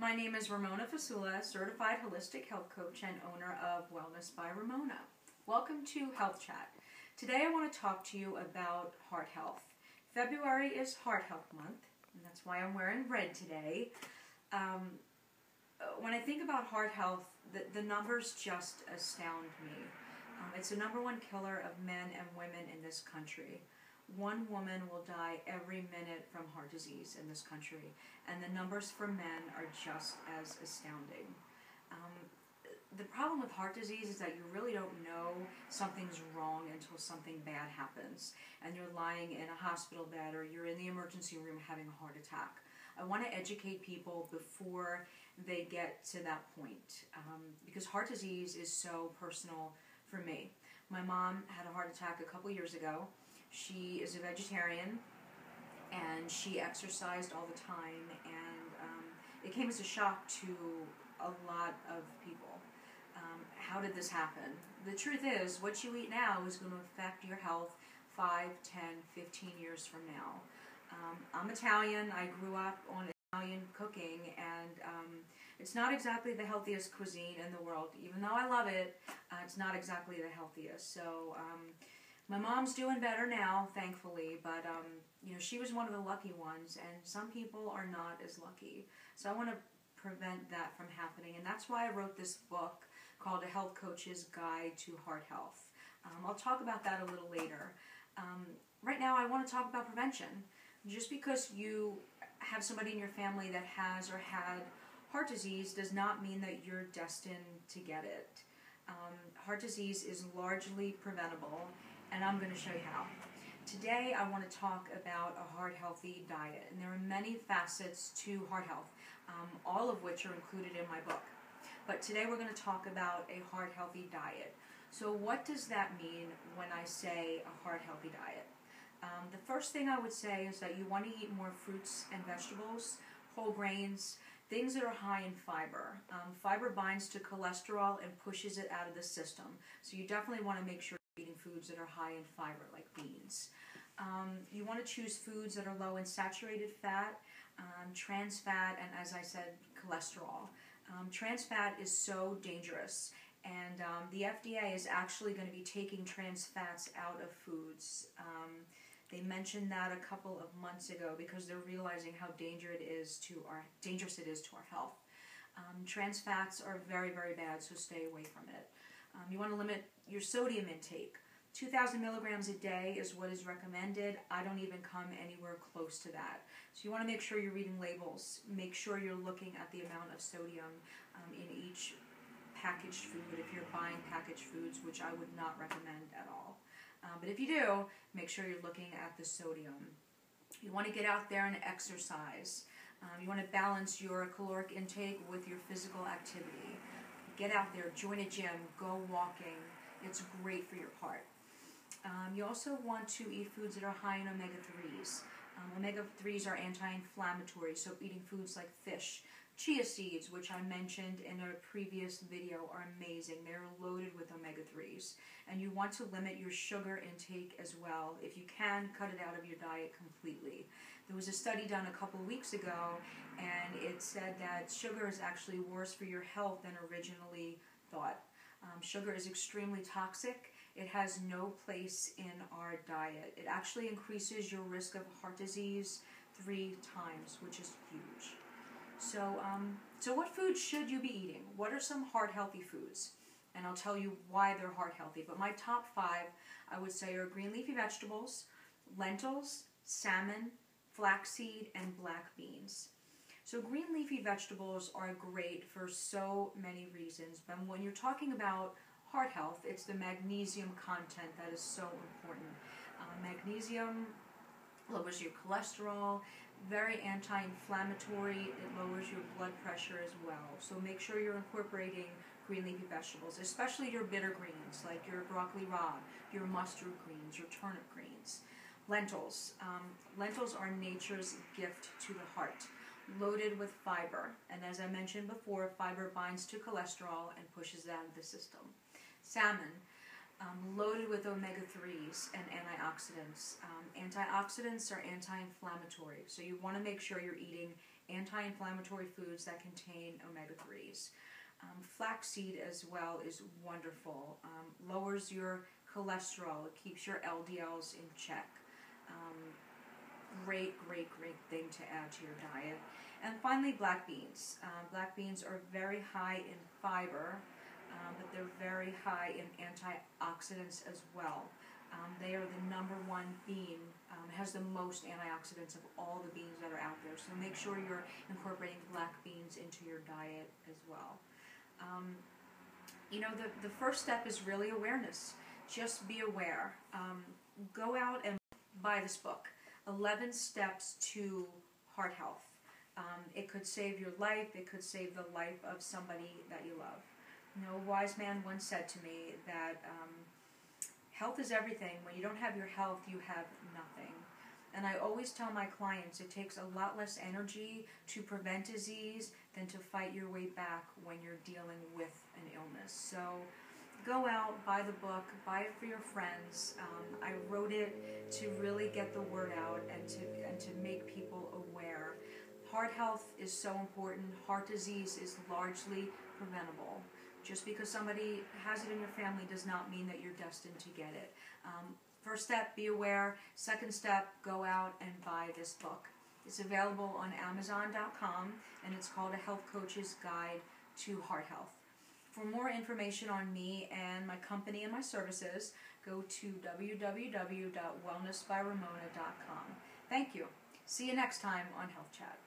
My name is Ramona Fasula, certified holistic health coach and owner of Wellness by Ramona. Welcome to Health Chat. Today I want to talk to you about heart health. February is Heart Health Month, and that's why I'm wearing red today. When I think about heart health, the numbers just astound me. It's the #1 killer of men and women in this country. One woman will die every minute from heart disease in this country, and the numbers for men are just as astounding. The problem with heart disease is that you really don't know something's wrong until something bad happens, and you're lying in a hospital bed or you're in the emergency room having a heart attack. I want to educate people before they get to that point, because heart disease is so personal for me. My mom had a heart attack a couple years ago. She is a vegetarian, and she exercised all the time, and it came as a shock to a lot of people. How did this happen? The truth is, what you eat now is going to affect your health 5, 10, 15 years from now. I'm Italian. I grew up on Italian cooking, and it's not exactly the healthiest cuisine in the world. Even though I love it, it's not exactly the healthiest. So my mom's doing better now, thankfully, but you know, she was one of the lucky ones, and some people are not as lucky. So I want to prevent that from happening, and that's why I wrote this book called A Health Coach's Guide to Heart Health. I'll talk about that a little later. Right now I want to talk about prevention. Just because you have somebody in your family that has or had heart disease does not mean that you're destined to get it. Heart disease is largely preventable, and I'm going to show you how. Today I want to talk about a heart-healthy diet, and there are many facets to heart health, all of which are included in my book. But today we're going to talk about a heart-healthy diet. So what does that mean when I say a heart-healthy diet? The first thing I would say is that you want to eat more fruits and vegetables, whole grains, things that are high in fiber. Fiber binds to cholesterol and pushes it out of the system. So you definitely want to make sure you're eating foods that are high in fiber, like beans. You want to choose foods that are low in saturated fat, trans fat, and as I said, cholesterol. Trans fat is so dangerous, and the FDA is actually going to be taking trans fats out of foods. They mentioned that a couple of months ago because they're realizing how dangerous it is to our health. Trans fats are very, very bad, so stay away from it. You want to limit your sodium intake. 2,000 milligrams a day is what is recommended. I don't even come anywhere close to that. So you want to make sure you're reading labels. Make sure you're looking at the amount of sodium in each packaged food if you're buying packaged foods, which I would not recommend at all. But if you do, make sure you're looking at the sodium. You want to get out there and exercise. You want to balance your caloric intake with your physical activity. Get out there, join a gym, go walking. It's great for your heart. You also want to eat foods that are high in omega-3s. Omega-3s are anti-inflammatory, so eating foods like fish. Chia seeds, which I mentioned in a previous video, are amazing. They're loaded with omega-3s. And you want to limit your sugar intake as well. If you can, cut it out of your diet completely. There was a study done a couple weeks ago, and it said that sugar is actually worse for your health than originally thought. Sugar is extremely toxic. It has no place in our diet. It actually increases your risk of heart disease 3 times, which is huge. So what foods should you be eating? What are some heart-healthy foods? And I'll tell you why they're heart-healthy. But my top 5, I would say, are green leafy vegetables, lentils, salmon, flaxseed, and black beans. So green leafy vegetables are great for so many reasons, but when you're talking about heart health, it's the magnesium content that is so important. Magnesium lowers your cholesterol, very anti-inflammatory, it lowers your blood pressure as well. So make sure you're incorporating green leafy vegetables, especially your bitter greens, like your broccoli rabe, your mustard greens, your turnip greens. Lentils. Lentils are nature's gift to the heart, loaded with fiber. And as I mentioned before, fiber binds to cholesterol and pushes it out of the system. Salmon, loaded with omega-3s and antioxidants. Antioxidants are anti-inflammatory, so you want to make sure you're eating anti-inflammatory foods that contain omega-3s. Flaxseed as well is wonderful. Lowers your cholesterol. It keeps your LDLs in check. Great thing to add to your diet. And finally, black beans. Black beans are very high in fiber, but they're very high in antioxidants as well. They are the #1 bean. It has the most antioxidants of all the beans that are out there. So make sure you're incorporating black beans into your diet as well. The first step is really awareness. Just be aware. Go out and buy this book, 11 Steps to Heart Health. It could save your life. It could save the life of somebody that you love. A wise man once said to me that health is everything. When you don't have your health, you have nothing. And I always tell my clients it takes a lot less energy to prevent disease than to fight your way back when you're dealing with an illness. So go out, buy the book, buy it for your friends. I wrote it to really get the word out and to make people aware. Heart health is so important. Heart disease is largely preventable. Just because somebody has it in your family does not mean that you're destined to get it. First step, be aware. Second step, go out and buy this book. It's available on Amazon.com, and it's called A Health Coach's Guide to Heart Health. For more information on me and my company and my services, go to www.wellnessbyramona.com. Thank you. See you next time on Health Chat.